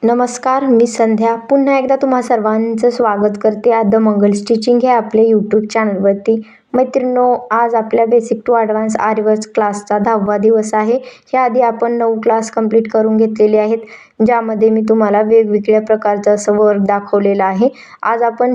नमस्कार, मी संध्या पुन्हा एकदा तुम्हा सर्वांचं स्वागत करते द मंगल स्टिचिंग हे आपले यूट्यूब चॅनलवरती. मैत्रिणींनो, आज आपल्या बेसिक टू ॲडव्हान्स आरीवर्क क्लासचा 10वा दिवस आहे. याआधी आपण 9 क्लास कंप्लीट करून घेतलेले आहेत, ज्यामध्ये मी तुम्हाला वेगवेगळ्या प्रकारचं असं वर्क दाखवलेलं आहे. आज आपण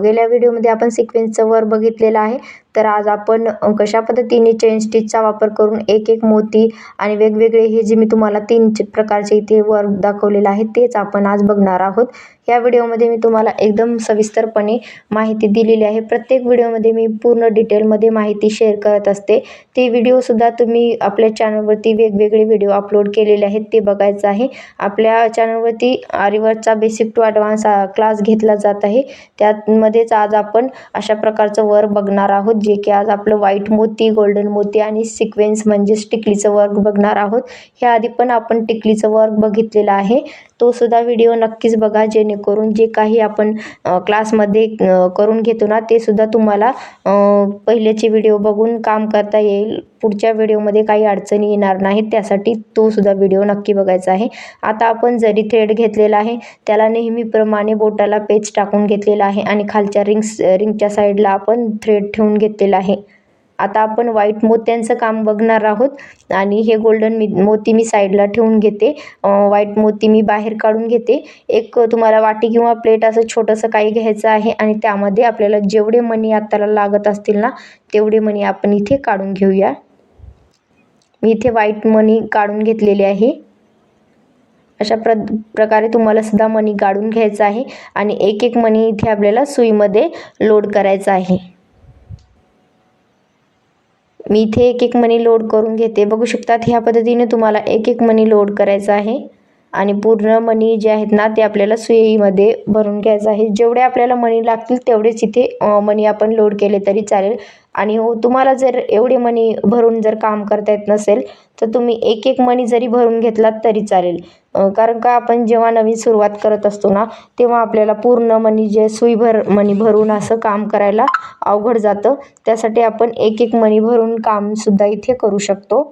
गेल्या व्हिडिओमध्ये आपण सिक्वेन्सचं वर्क बघितलेलं आहे. तर आज आपण कशा पद्धतीने चेन स्टिचचा वापर करून एक मोती आणि वेगवेगळे हे जे मी तुम्हाला 3 प्रकारचे इथे वर्क दाखवलेलं आहे तेच आपण आज बघणार आहोत. या व्हिडिओमध्ये मी तुम्हाला एकदम सविस्तरपणे माहिती दिलेली आहे. प्रत्येक व्हिडिओमध्ये मी पूर्ण डिटेलमध्ये माहिती शेअर करत असते. ते व्हिडिओसुद्धा तुम्ही आपल्या चॅनलवरती वेगवेगळे व्हिडिओ अपलोड केलेले आहेत, ते बघायचं आहे. आपल्या चॅनलवरती आरीवर्कचा बेसिक टू ॲडव्हान्स क्लास घेतला जात आहे. त्यामध्येच आज आपण अशा प्रकारचं वर्क बघणार आहोत, जे की आज आपलं व्हाईट मोती, गोल्डन मोती आणि सिक्वेन्स म्हणजे टिकलीचं वर्क बघणार आहोत. ह्याआधी पण आपण टिकलीचं वर्क बघितलेलं आहे, तो सुद्धा व्हिडिओ नक्कीच बघा, जेणेकरून जे काही आपण क्लासमध्ये करून घेतो ना ते सुद्धा तुम्हाला पहिल्याचे व्हिडिओ बघून काम करता येईल. पुढच्या व्हिडिओमध्ये काही अडचणी येणार नाहीत, त्यासाठी तो सुद्धा व्हिडिओ नक्की बघायचा आहे. आता आपण जरी थ्रेड घेतलेला आहे त्याला नेहमीप्रमाणे बोटाला पेच टाकून घेतलेला आहे आणि खालच्या रिंगच्या साईडला आपण थ्रेड ठेवून घेतलेला आहे. आता आपण व्हाईट मोत्यांचं काम बघणार आहोत आणि हे गोल्डन मोती मी साईडला ठेवून घेते. व्हाईट मोती मी बाहेर काढून घेते. एक तुम्हाला वाटी किंवा प्लेट असं छोटंसं काही घ्यायचं आहे आणि त्यामध्ये आपल्याला जेवढे मणी हाताला लागत असतील ना तेवढे मणी आपण इथे काढून घेऊया. मी इथे व्हाईट मणी काढून घेतलेले आहे. अशा प्रकारे तुम्हाला सुद्धा मणी काढून घ्यायचा आहे आणि एक मणी इथे आपल्याला सुईमध्ये लोड करायचा आहे. मी इथे एक मणी लोड करून घेते. बघू शकतात ह्या पद्धतीने तुम्हाला एक मणी लोड करायचा आहे आणि पूर्ण मणी जे आहेत ना ते आपल्याला सुईमध्ये भरून घ्यायचं आहे. जेवढे आपल्याला मणी लागतील तेवढेच इथे मणी आपण लोड केले तरी चालेल. आणि हो, तुम्हाला जर एवढे मणी भरून जर काम करता येत नसेल तर तुम्ही एक मणी जरी भरून घेतलात तरी चालेल. कारण का आपण जेव्हा नवीन सुरुवात करत असतो ना तेव्हा आपल्याला पूर्ण मणी सुईभर मणी भरून असं काम करायला अवघड जातं. त्यासाठी आपण एक मणी भरून काम सुद्धा इथे करू शकतो.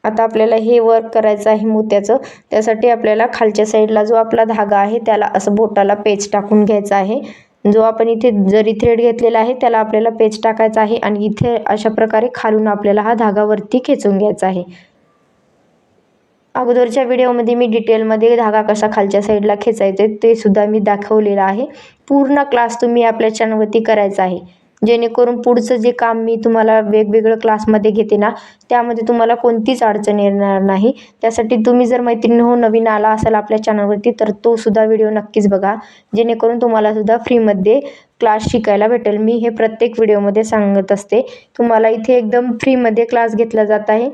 आता आपल्याला हे वर्क करायचं आहे मोत्याचं. त्यासाठी आपल्याला खालच्या साईडला जो आपला धागा आहे त्याला असं बोटाला पेच टाकून घ्यायचा आहे. जो आपण इथे जरी थ्रेड घेतलेला आहे त्याला आपल्याला पेच टाकायचा आहे आणि इथे अशा प्रकारे खालून आपल्याला हा धागा वरती खेचून घ्यायचा आहे. अगोदरच्या व्हिडिओमध्ये मी डिटेलमध्ये धागा कसा खालच्या साईडला खेचायचा ते सुद्धा मी दाखवलेलं आहे. पूर्ण क्लास तुम्ही आपल्या चॅनलवरती करायचा आहे, जेणेकरून पुढचं जे काम मी तुम्हाला वेगवेगळं क्लासमध्ये घेते ना त्यामध्ये तुम्हाला कोणतीच अडचण येणार नाही. त्यासाठी तुम्ही जर मैत्रिणींनो नवीन आला असाल आपल्या चॅनलवरती तर तो सुद्धा व्हिडिओ नक्कीच बघा, जेणेकरून तुम्हाला सुद्धा फ्रीमध्ये क्लास शिकायला भेटेल. मी हे प्रत्येक व्हिडिओमध्ये सांगत असते. तुम्हाला इथे एकदम फ्रीमध्ये क्लास घेतला जात आहे.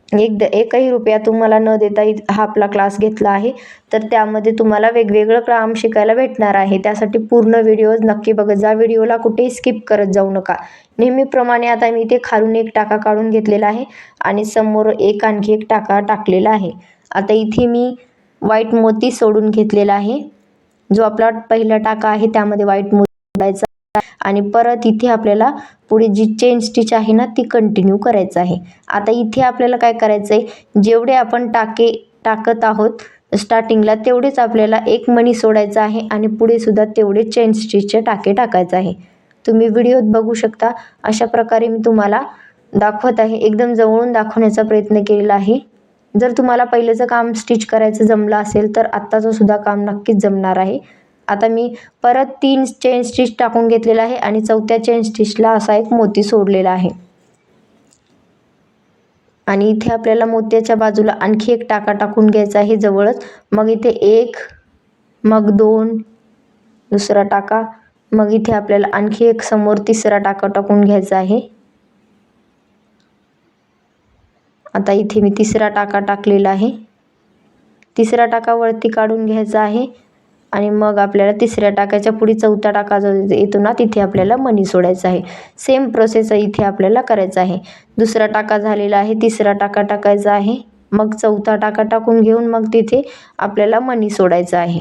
एकही रुपया तुम्हाला न देता हा आपला क्लास घेतला आहे. तर त्यामध्ये तुम्हाला वेगवेगळं काम शिकायला भेटणार आहे. त्यासाठी पूर्ण व्हिडिओ नक्की बघत जा. व्हिडिओला कुठेही स्किप करत जाऊ नका. नेहमीप्रमाणे आता मी इथे खालून एक टाका काढून घेतलेला आहे आणि समोर आणखी एक टाका टाकलेला आहे. आता इथे मी व्हाईट मोती सोडून घेतलेला आहे. जो आपला पहिला टाका आहे त्यामध्ये व्हाईट मोती सोडायचा आणि परत इथे आपल्याला पुढे जी चेन स्टिच आहे ना ती कंटिन्यू करायचं आहे. आता इथे आपल्याला काय करायचं आहे, जेवढे आपण टाके टाकत आहोत स्टार्टिंगला तेवढेच आपल्याला एक मणी सोडायचा आहे आणि पुढे सुद्धा तेवढे चेन स्टिचचे टाके टाकायचे आहे. तुम्ही व्हिडिओत बघू शकता. अशा प्रकारे मी तुम्हाला दाखवत आहे. एकदम जवळून दाखवण्याचा प्रयत्न केलेला आहे. जर तुम्हाला पहिलेचं काम स्टिच करायचं जमलं असेल तर आत्ताचं सुद्धा काम नक्कीच जमणार आहे. आता मी परत 3 चेन स्टिच टाकून घेतलेला आहे आणि चौथ्या चेन स्टिचला असा एक मोती सोडलेला आहे. आणि इथे आपल्याला मोत्याच्या बाजूला आणखी एक टाका टाकून घ्यायचा आहे जवळच. मग इथे 1, मग 2, दुसरा टाका, मग इथे आपल्याला आणखी एक समोर तिसरा टाका टाकून घ्यायचा आहे. आता इथे मी तिसरा टाका टाकलेला आहे. तिसरा टाका वरती काढून घ्यायचा आहे आणि मग आपल्याला तिसऱ्या टाकाच्या पुढे चौथा टाका जो येतो ना तिथे आपल्याला मणी सोडायचा आहे. सेम प्रोसेस इथे आपल्याला करायचं आहे. दुसरा टाका झालेला आहे, तिसरा टाका टाकायचा आहे, मग चौथा टाका टाकून घेऊन मग तिथे आपल्याला मणी सोडायचं आहे.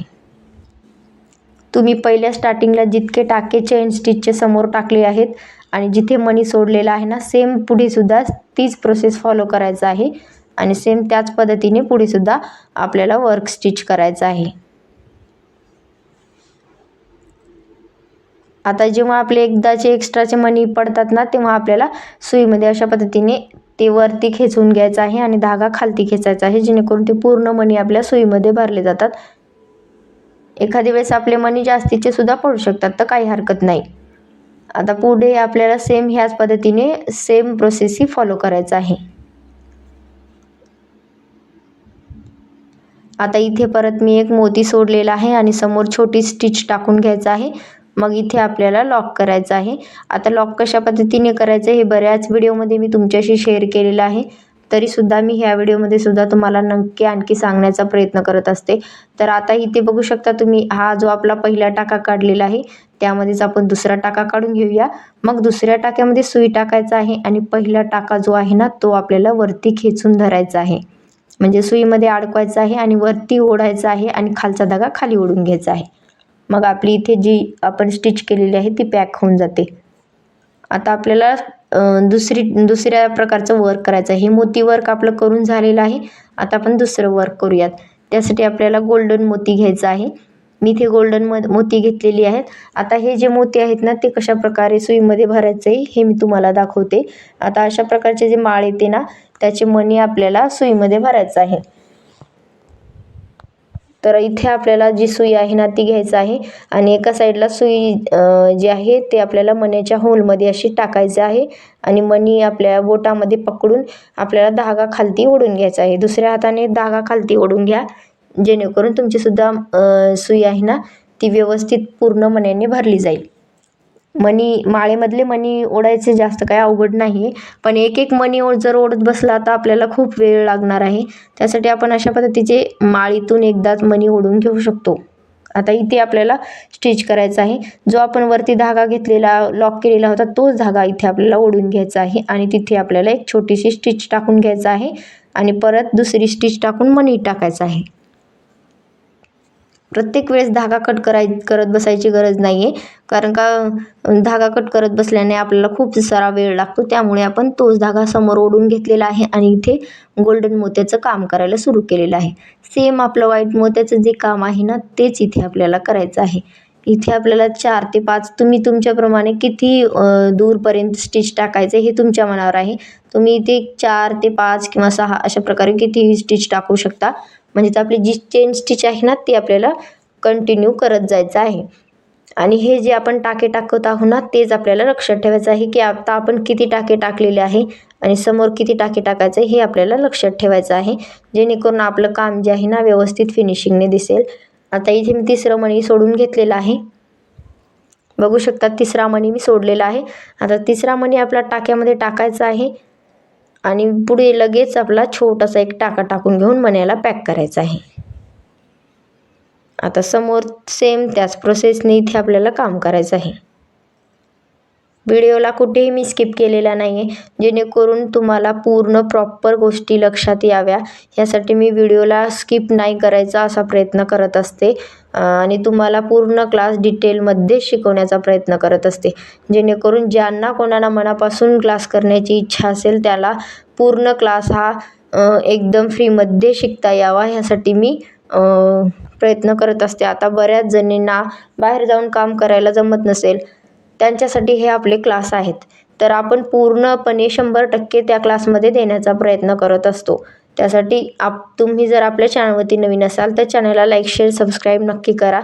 तुम्ही पहिल्या स्टार्टिंगला जितके टाके चेन स्टिचचे समोर टाकले आहेत आणि जिथे मणी सोडलेला आहे ना सेम पुढे सुद्धा तीच प्रोसेस फॉलो करायचं आहे आणि सेम त्याच पद्धतीने पुढे सुद्धा आपल्याला वर्क स्टिच करायचं आहे. आता जेव्हा आपले एकदाचे एक्स्ट्राचे मणी पडतात ना, तेव्हा आपल्याला सुईमध्ये अशा पद्धतीने ते वरती खेचून घ्यायचं आहे आणि धागा खालती खेचायचा आहे, जेणेकरून ते पूर्ण मणी आपल्या सुईमध्ये भरले जातात. एखाद्या वेळेस आपले मणी जास्तीचे सुद्धा पडू शकतात, तर काही हरकत नाही. आता पुढे आपल्याला सेम ह्याच पद्धतीने सेम प्रोसेस ही फॉलो करायचं आहे. आता इथे परत मी एक मोती सोडलेला आहे आणि समोर छोटी स्टिच टाकून घ्यायचं आहे. मग इथे आपल्याला लॉक करायचं आहे. आता लॉक कशा पद्धतीने करायचं हे बऱ्याच व्हिडिओमध्ये मी तुमच्याशी शेअर केलेलं आहे. तरीसुद्धा मी ह्या व्हिडिओमध्ये सुद्धा तुम्हाला नक्की आणखी सांगण्याचा प्रयत्न करत असते. तर आता इथे बघू शकता तुम्ही, हा जो आपला पहिला टाका काढलेला आहे त्यामध्येच आपण दुसरा टाका काढून घेऊया. मग दुसऱ्या टाक्यामध्ये सुई टाकायचा आहे आणि पहिला टाका जो आहे ना, तो आपल्याला वरती खेचून धरायचा आहे. म्हणजे सुईमध्ये अडकवायचं आहे आणि वरती ओढायचं आहे आणि खालचा धागा खाली ओढून घ्यायचा आहे. मग आपली इथे जी आपण स्टिच केलेली आहे ती पॅक होऊन जाते. आता आपल्याला दुसऱ्या प्रकारचं वर्क करायचं आहे. हे मोती वर्क आपलं करून झालेलं आहे. आता आपण दुसरं वर्क करूयात. त्यासाठी आपल्याला गोल्डन मोती घ्यायचं आहे. मी इथे गोल्डन मोती घेतलेली आहेत. आता हे जे मोती आहेत ना, ते कशा प्रकारे सुईमध्ये भरायचं आहे हे मी तुम्हाला दाखवते. आता अशा प्रकारचे जे माळ येते ना, त्याचे मणी आपल्याला सुईमध्ये भरायचं आहे. तर इथे आपल्याला जी सुई आहे ना ती घ्यायचं आहे आणि एका साईडला सुई जी आहे ते आपल्याला मण्याच्या होलमध्ये अशी टाकायचं आहे आणि मणी आपल्या बोटामध्ये पकडून आपल्याला धागा खालती ओढून घ्यायचा आहे. दुसऱ्या हाताने धागा खालती ओढून घ्या, जेणेकरून तुमची सुद्धा सुई आहे ना ती व्यवस्थित पूर्ण मण्याने भरली जाईल. माळेमधले मणी ओढायचे जास्त काय अवघड नाही, पण एक एक मणी जर ओढत बसला तर आपल्याला खूप वेळ लागणार आहे. त्यासाठी आपण अशा पद्धतीचे माळीतून एकदाच मणी ओढून घेऊ शकतो. आता इथे आपल्याला स्टिच करायचा आहे. जो आपण वरती धागा घेतलेला लॉक केलेला होता तोच धागा इथे आपल्याला ओढून घ्यायचा आहे आणि तिथे आपल्याला एक छोटीशी स्टिच टाकून घ्यायचा आहे आणि परत दुसरी स्टिच टाकून मणी टाकायचा आहे. प्रत्येक वेळेस धागा कट करत बसायची गरज नाही आहे, कारण का धागा कट करत बसल्याने आपल्याला खूप सारा वेळ लागतो. त्यामुळे आपण तोच धागा समोर ओढून घेतलेला आहे आणि इथे गोल्डन मोत्याचं काम करायला सुरू केलेलं आहे. सेम आपलं व्हाईट मोत्याचं जे काम आहे ना तेच इथे आपल्याला करायचं आहे. इथे आपल्याला 4 ते 5 तुम्ही तुमच्याप्रमाणे किती दूरपर्यंत स्टिच टाकायचं हे तुमच्या मनावर आहे. तुम्ही इथे 4 ते 5 किंवा 6 अशा प्रकारे कितीही स्टिच टाकू शकता. म्हणजे आपली जी चेन स्टिच आहे ना ती आपल्याला कंटिन्यू करत जायचं आहे. आणि हे जे आपण टाके टाकत आहोत ना तेच आपल्याला लक्षात ठेवायचं आहे की आता आपण किती टाके टाकलेले आहे आणि समोर किती टाके टाकायचे हे आपल्याला लक्षात ठेवायचं आहे, जेणेकरून आपलं काम जे आहे ना व्यवस्थित फिनिशिंगने दिसेल. आता इथे मी तिसरं मणी सोडून घेतलेलं आहे. बघू शकता तिसरा मणी मी सोडलेला आहे. आता तिसरा मणी आपला टाक्यामध्ये टाकायचा आहे आणि पुढे लगेच आपला छोटासा एक टाका टाकून घेऊन मण्याला पॅक करायचा आहे. आता समोर सेम त्याच प्रोसेसने इथे आपल्याला काम करायचं आहे. व्हिडिओला कुठेही मी स्किप केलेला नाही आहे, जेणेकरून तुम्हाला पूर्ण प्रॉपर गोष्टी लक्षात याव्या यासाठी मी व्हिडिओला स्किप नाही करायचा असा प्रयत्न करत असते आणि तुम्हाला पूर्ण क्लास डिटेलमध्ये शिकवण्याचा प्रयत्न करत असते, जेणेकरून ज्यांना कोणाला मनापासून क्लास करण्याची इच्छा असेल त्याला पूर्ण क्लास हा एकदम फ्रीमध्ये शिकता यावा यासाठी मी प्रयत्न करत असते. आता बऱ्याच जणींना बाहेर जाऊन काम करायला जमत नसेल, त्यांच्यासाठी हे आपले क्लास आहेत. तर आपण पूर्णपणे 100% त्या क्लासमध्ये देण्याचा प्रयत्न करत असतो. त्यासाठी तुम्ही जर आपल्या चॅनलवरती नवीन असाल तर चॅनलला लाईक, शेअर, सबस्क्राईब नक्की करा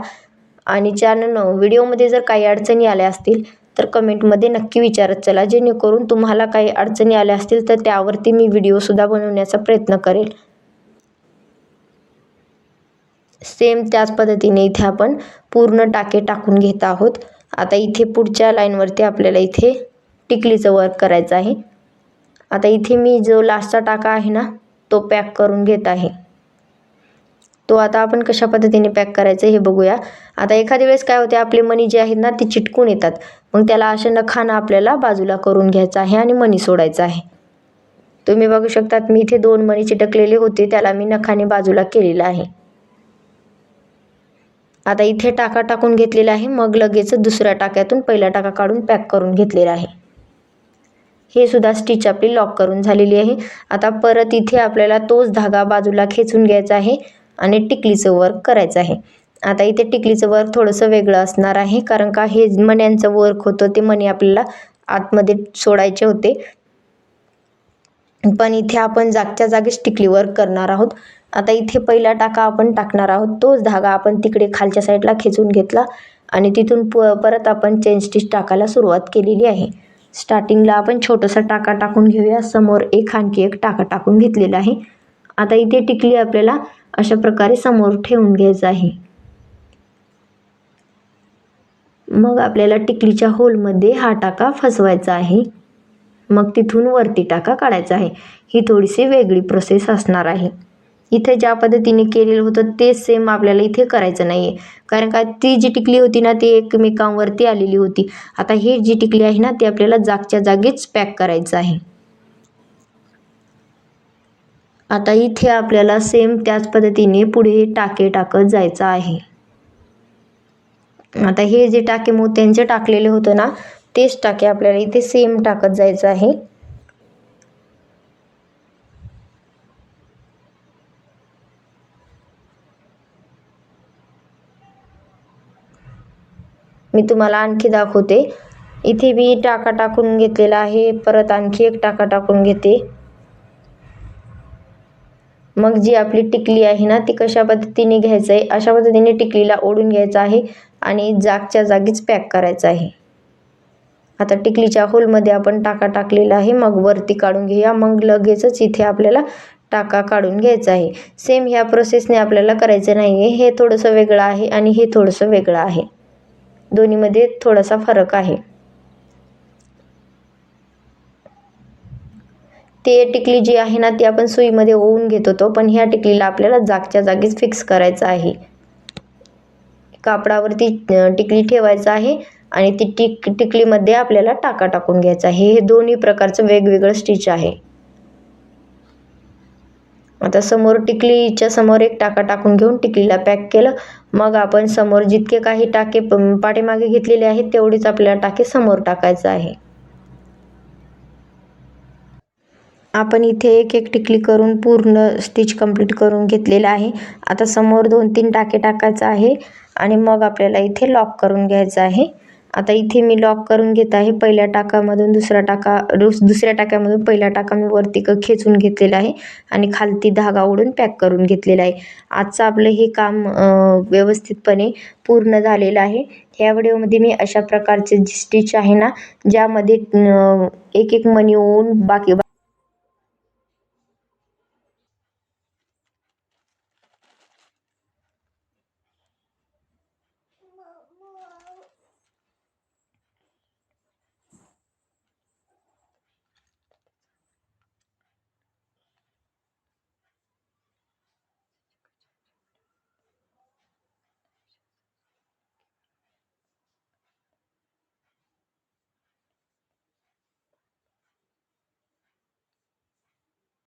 आणि व्हिडिओमध्ये जर काही अडचणी आल्या असतील तर कमेंटमध्ये नक्की विचारत चला, जेणेकरून तुम्हाला काही अडचणी आल्या असतील तर त्यावरती मी व्हिडिओसुद्धा बनवण्याचा प्रयत्न करेल. सेम त्याच पद्धतीने इथे आपण पूर्ण टाके टाकून घेत आहोत. आता इथे पुढच्या लाईनवरती आपल्याला इथे टिकलीचं वर्क करायचं आहे. आता इथे मी जो लास्टचा टाका आहे ना तो पॅक करून घेत आहे. तो आता आपण कशा पद्धतीने पॅक करायचं हे बघूया. आता एखाद्या वेळेस काय होते, आपले मणी जे आहेत ना ते चिटकून येतात. मग त्याला अशा नखानं आपल्याला बाजूला करून घ्यायचं आहे आणि मणी सोडायचं आहे. तुम्ही बघू शकतात मी इथे 2 मणी चिटकलेले होते, त्याला मी नखाने बाजूला केलेलं आहे. आता इथे टाका टाकून घेतलेला आहे. मग लगेच दुसऱ्या टाक्यातून पहिला टाका काढून पॅक करून घेतलेला आहे. हे सुद्धा स्टिच आपली लॉक करून झालेली आहे. आता परत इथे आपल्याला तोच धागा बाजूला खेचून घ्यायचा आहे आणि टिकलीचं वर्क करायचं आहे. आता इथे टिकलीचं वर्क थोडंसं वेगळं असणार आहे, कारण का हे मण्यांचं वर्क होतं ते मणी आपल्याला आतमध्ये सोडायचे होते, पण इथे आपण जागच्या जागीच टिकली वर्क करणार आहोत. आता इथे पहिला टाका आपण टाकणार आहोत. तोच धागा आपण तिकडे खालच्या साईडला खेचून घेतला आणि तिथून परत आपण चेन स्टिच टाकायला सुरुवात केलेली आहे. स्टार्टिंगला आपण छोटासा टाका टाकून घेऊया. समोर आणखी एक टाका टाकून घेतलेला आहे. आता इथे टिकली आपल्याला अशा प्रकारे समोर ठेवून घ्यायचं आहे. मग आपल्याला टिकलीच्या होलमध्ये हा टाका फसवायचा आहे. मग तिथून वरती टाका काढायचा आहे. ही थोडीशी वेगळी प्रोसेस असणार आहे. इथे ज्या पद्धतीने केलेलं होतं ते सेम आपल्याला इथे करायचं नाही आहे, कारण का ती जी टिकली होती ना ती एकमेकांवरती आलेली होती. आता ही जी टिकली आहे ना ती आपल्याला जागच्या जागीच पॅक करायचं आहे. आता इथे आपल्याला सेम त्याच पद्धतीने पुढे टाके टाकत जायचं आहे. आता हे जे टाके मोत्यांचे टाकलेले होतं ना तेच टाके आपल्याला इथे सेम टाकत जायचं आहे. मी तुम्हाला आणखी दाखवते. इथे मी टाका टाकून घेतलेला आहे. परत आणखी एक टाका टाकून घेते. मग जी आपली टिकली आहे ना ती कशा पद्धतीने घ्यायचं आहे, अशा पद्धतीने टिकलीला ओढून घ्यायचं आहे आणि जागच्या जागीच पॅक करायचं आहे. आता टिकलीच्या होलमध्ये आपण टाका टाकलेला आहे. मग वरती काढून घेऊया. मग लगेचच इथे आपल्याला टाका काढून घ्यायचा आहे. सेम ह्या प्रोसेसने आपल्याला करायचं नाही आहे. हे थोडंसं वेगळं आहे आणि हे थोडंसं वेगळं आहे. दोन्हीमध्ये थोडासा फरक आहे. ते टिकली जी आहे ना ती आपण सुईमध्ये ओवून घेत होतो, पण ह्या टिकलीला आपल्याला जागच्या जागीच फिक्स करायचं आहे. कापडावरती टिकली ठेवायचं आहे आणि ती टिकलीमध्ये आपल्याला टाका टाकून घ्यायचा आहे. हे दोन्ही प्रकारचं वेगवेगळं स्टिच आहे. आता समोर टिकलीच्या समोर एक टाका टाकून घेऊन टिकलीला पॅक केलं. मग आपण समोर जितके काही टाके पाठीमागे घेतलेले आहेत तेवढेच आपल्याला टाके समोर टाकायचं आहे. आपण इथे एक एक टिकली करून पूर्ण स्टिच कंप्लीट करून घेतलेलं आहे. आता समोर 2-3 टाके टाकायचं आहे आणि मग आपल्याला इथे लॉक करून घ्यायचं आहे. आता इथे मी लॉक करून घेत आहे. पहिल्या टाकामधून दुसऱ्या टाक्यामधून पहिला टाका मी वरती खेचून घेतलेला आहे आणि खालती धागा ओढून पॅक करून घेतलेला आहे. आजचं आपलं हे काम व्यवस्थितपणे पूर्ण झालेलं आहे. ह्या व्हिडिओमध्ये मी अशा प्रकारचे स्टिच आहे ना ज्यामध्ये एक एक मणी ओवून बाकी